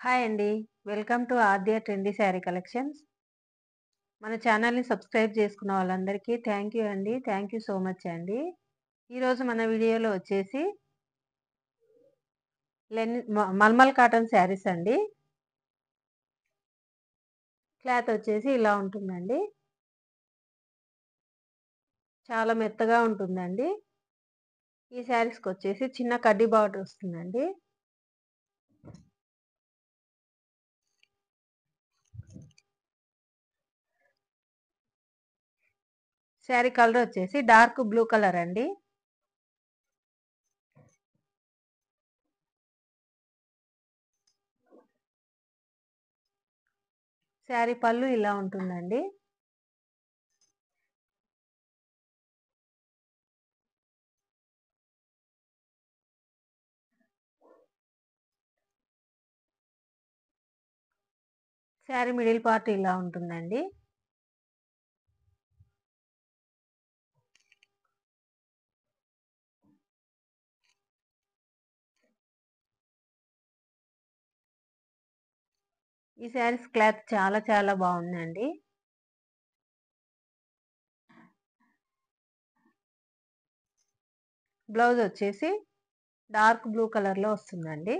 Hi అండి. Welcome to Aadya trendy sari collections. మన ఛానల్‌ని సబ్స్క్రైబ్ చేసుకున్న వాళ్ళందరికీ థ్యాంక్ యూ అండి. థ్యాంక్ యూ సో మచ్ అండి. ఈరోజు మన వీడియోలో వచ్చేసి మల్మల్ కాటన్ శారీస్ అండి. క్లాత్ వచ్చేసి ఇలా ఉంటుందండి. చాలా మెత్తగా ఉంటుందండి. ఈ శారీస్‌కి వచ్చేసి చిన్న కడ్డీ బార్డర్ వస్తుందండి. శారీ కలర్ వచ్చేసి డార్క్ బ్లూ కలర్ అండి. శారీ పళ్ళు ఇలా ఉంటుందండి. శారీ మిడిల్ పార్ట్ ఇలా ఉంటుందండి. ఈ శారీస్ క్లాత్ చాలా బాగుందండి. బ్లౌజ్ వచ్చేసి డార్క్ బ్లూ కలర్‌లో వస్తుందండి.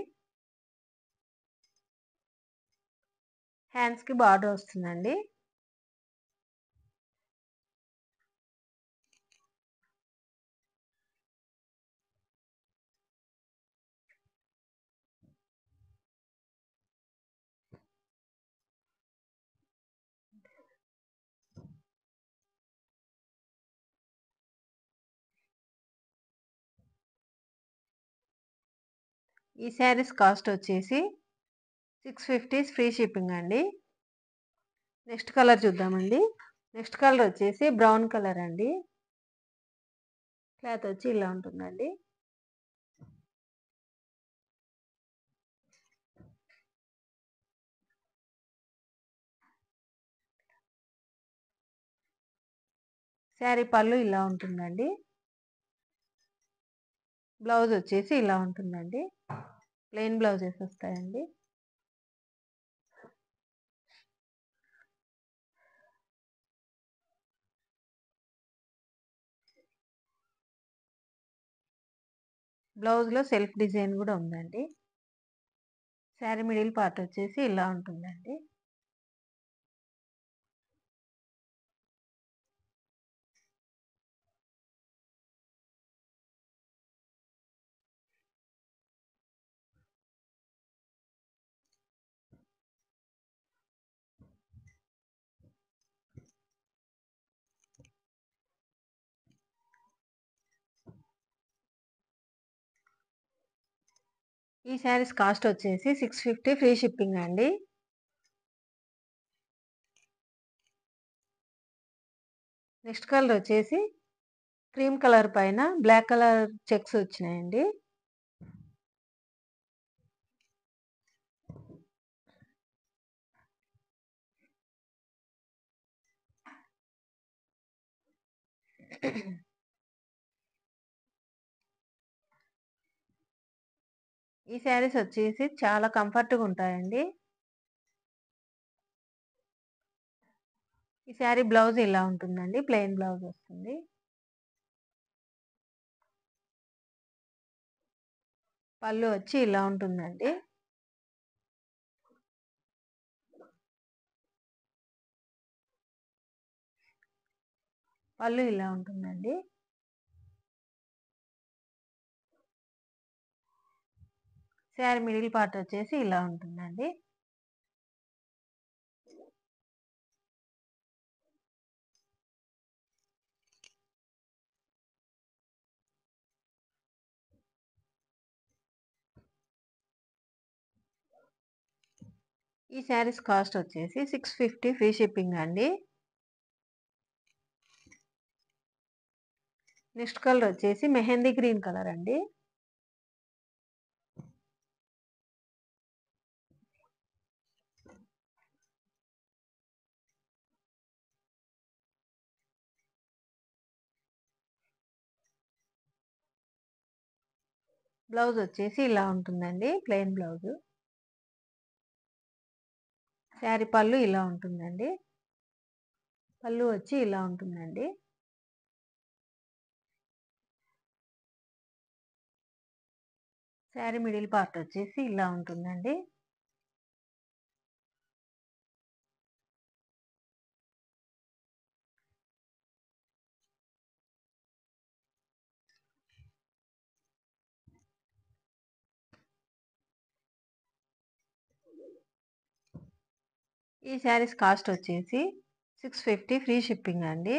హ్యాండ్స్‌కి బార్డర్ వస్తుందండి. ఈ శారీస్ కాస్ట్ వచ్చేసి 650 ఫ్రీ షిప్పింగ్ అండి. నెక్స్ట్ కలర్ చూద్దామండి. నెక్స్ట్ కలర్ వచ్చేసి బ్రౌన్ కలర్ అండి. క్లాత్ వచ్చి ఇలా ఉంటుందండి. శారీ పళ్ళు ఇలా ఉంటుందండి. బ్లౌజ్ వచ్చేసి ఇలా ఉంటుందండి. ప్లెయిన్ బ్లౌజెస్ వస్తాయండి. బ్లౌజ్‌లో సెల్ఫ్ డిజైన్ కూడా ఉందండి. శారీ మిడిల్ పార్ట్ వచ్చేసి ఇలా ఉంటుందండి. ఈ శారీస్ కాస్ట్ వచ్చేసి 650 ఫ్రీ షిప్పింగ్ అండి. నెక్స్ట్ కలర్ వచ్చేసి క్రీమ్ కలర్ పైన బ్లాక్ కలర్ చెక్స్ వచ్చినాయండి. ఈ శారీస్ వచ్చేసి చాలా కంఫర్ట్‌గా ఉంటాయండి. ఈ శారీ బ్లౌజ్ ఇలా ఉంటుందండి. ప్లెయిన్ బ్లౌజ్ వస్తుంది. పళ్ళు వచ్చి ఇలా ఉంటుందండి. పళ్ళు ఇలా ఉంటుందండి. శారీ మిడిల్ పార్ట్ వచ్చేసి ఇలా ఉంటుందండి. ఈ శారీస్ కాస్ట్ వచ్చేసి 650 ఫ్రీ షిప్పింగ్ అండి. నెక్స్ట్ కలర్ వచ్చేసి మెహందీ గ్రీన్ కలర్ అండి. బ్లౌజ్ వచ్చేసి ఇలా ఉంటుందండి. Plain blouse. శారీ పళ్ళు ఇలా ఉంటుందండి. పళ్ళు వచ్చి ఇలా ఉంటుందండి. శారీ మిడిల్ పార్ట్ వచ్చేసి ఇలా ఉంటుందండి. ఈ శారీస్ కాస్ట్ వచ్చేసి 650 ఫ్రీ షిప్పింగ్ అండి.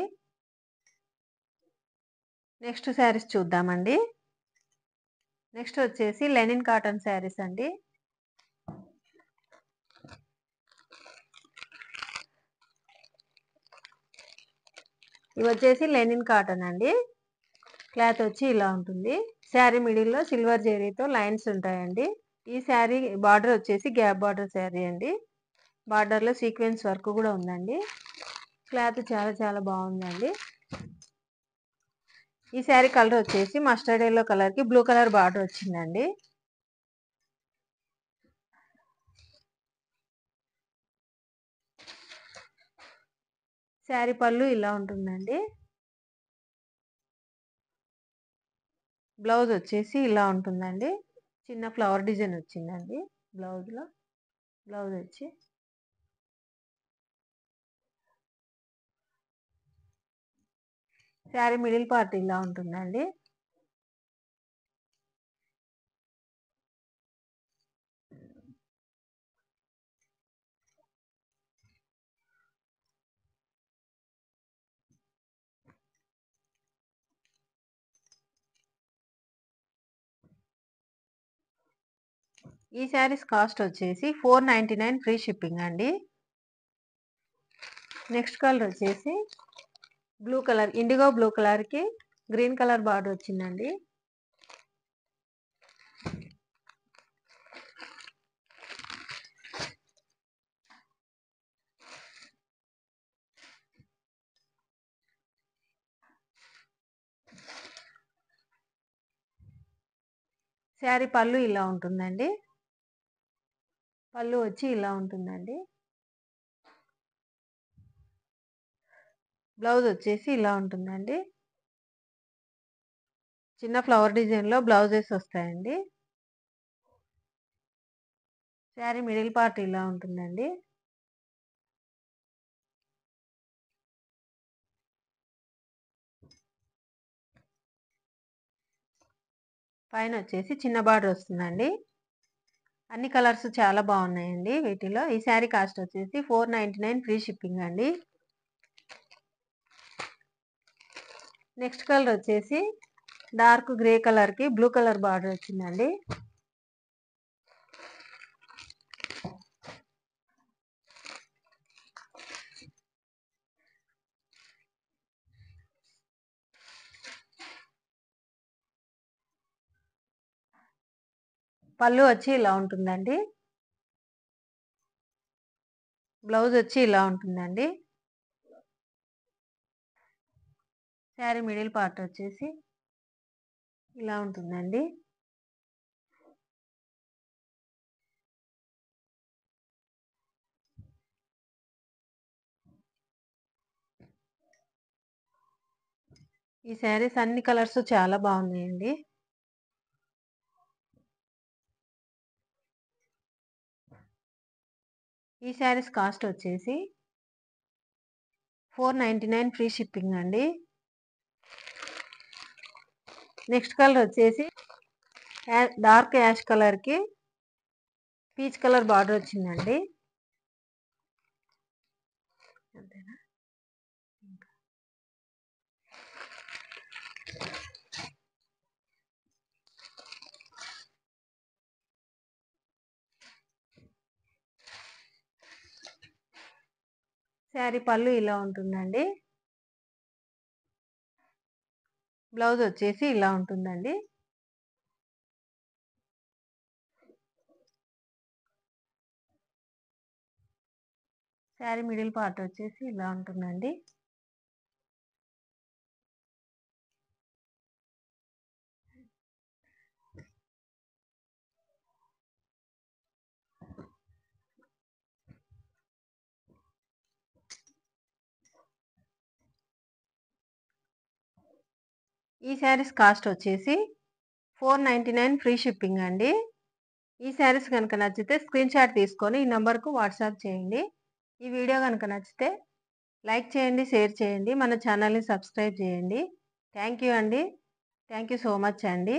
నెక్స్ట్ శారీస్ చూద్దామండి. నెక్స్ట్ వచ్చేసి లెనిన్ కాటన్ శారీస్ అండి. ఇవి వచ్చేసి లెనిన్ కాటన్ అండి. క్లాత్ వచ్చి ఇలా ఉంటుంది. శారీ మిడిల్లో సిల్వర్ జరీతో లైన్స్ ఉంటాయండి. ఈ శారీ బార్డర్ వచ్చేసి గ్యాప్ బార్డర్ శారీ అండి. బార్డర్లో సీక్వెన్స్ వర్క్ కూడా ఉందండి. క్లాత్ చాలా చాలా బాగుందండి. ఈ శారీ కలర్ వచ్చేసి మస్టర్డ్ ఎల్లో కలర్కి బ్లూ కలర్ బార్డర్ వచ్చిందండి. శారీ పళ్ళు ఇలా ఉంటుందండి. బ్లౌజ్ వచ్చేసి ఇలా ఉంటుందండి. చిన్న ఫ్లవర్ డిజైన్ వచ్చిందండి బ్లౌజ్లో. బ్లౌజ్ వచ్చి శారీ మిడిల్ పార్ట్ ఇలా ఉంటుందండి. ఈ శారీస్ కాస్ట్ వచ్చేసి 499 ఫ్రీ షిప్పింగ్ అండి. నెక్స్ట్ కలర్ వచ్చేసి బ్లూ కలర్, ఇండిగో బ్లూ కలర్కి గ్రీన్ కలర్ బార్డర్ వచ్చిందండి. శారీ పళ్ళు ఇలా ఉంటుందండి. పళ్ళు వచ్చి ఇలా ఉంటుందండి. బ్లౌజ్ వచ్చేసి ఇలా ఉంటుందండి. చిన్న ఫ్లవర్ డిజైన్లో బ్లౌజెస్ వస్తాయండి. శారీ మిడిల్ పార్ట్ ఇలా ఉంటుందండి. పైన వచ్చేసి చిన్న బార్డర్ వస్తుందండి. అన్ని కలర్స్ చాలా బాగున్నాయండి వీటిలో. ఈ శారీ కాస్ట్ వచ్చేసి 499 ఫ్రీ షిప్పింగ్ అండి. నెక్స్ట్ కలర్ వచ్చేసి డార్క్ గ్రే కలర్కి బ్లూ కలర్ బార్డర్ వచ్చిందండి. పళ్ళు వచ్చి ఇలా ఉంటుందండి. బ్లౌజ్ వచ్చి ఇలా ఉంటుందండి. శారీ మిడిల్ పార్ట్ వచ్చేసి ఇలా ఉంటుందండి. ఈ శారీస్ అన్ని కలర్స్ చాలా బాగున్నాయండి. ఈ శారీస్ కాస్ట్ వచ్చేసి 499 ఫ్రీ షిప్పింగ్ అండి. నెక్స్ట్ కలర్ వచ్చేసి డార్క్ యాష్ కలర్కి పీచ్ కలర్ బార్డర్ వచ్చిందండి. అంతేనా? శారీ పళ్ళు ఇలా ఉంటుందండి. బ్లౌజ్ వచ్చేసి ఇలా ఉంటుందండి. శారీ మిడిల్ పార్ట్ వచ్చేసి ఇలా ఉంటుందండి. ఈ శారీస్ కాస్ట్ వచ్చేసి 499 ఫ్రీ షిప్పింగ్ అండి. ఈ శారీస్ కనుక నచ్చితే స్క్రీన్ షాట్ తీసుకొని ఈ నెంబర్కు వాట్సాప్ చేయండి. ఈ వీడియో కనుక నచ్చితే లైక్ చేయండి, షేర్ చేయండి, మన ఛానల్ని సబ్స్క్రైబ్ చేయండి. థ్యాంక్ యూ అండి. థ్యాంక్ యూ సో మచ్ అండి.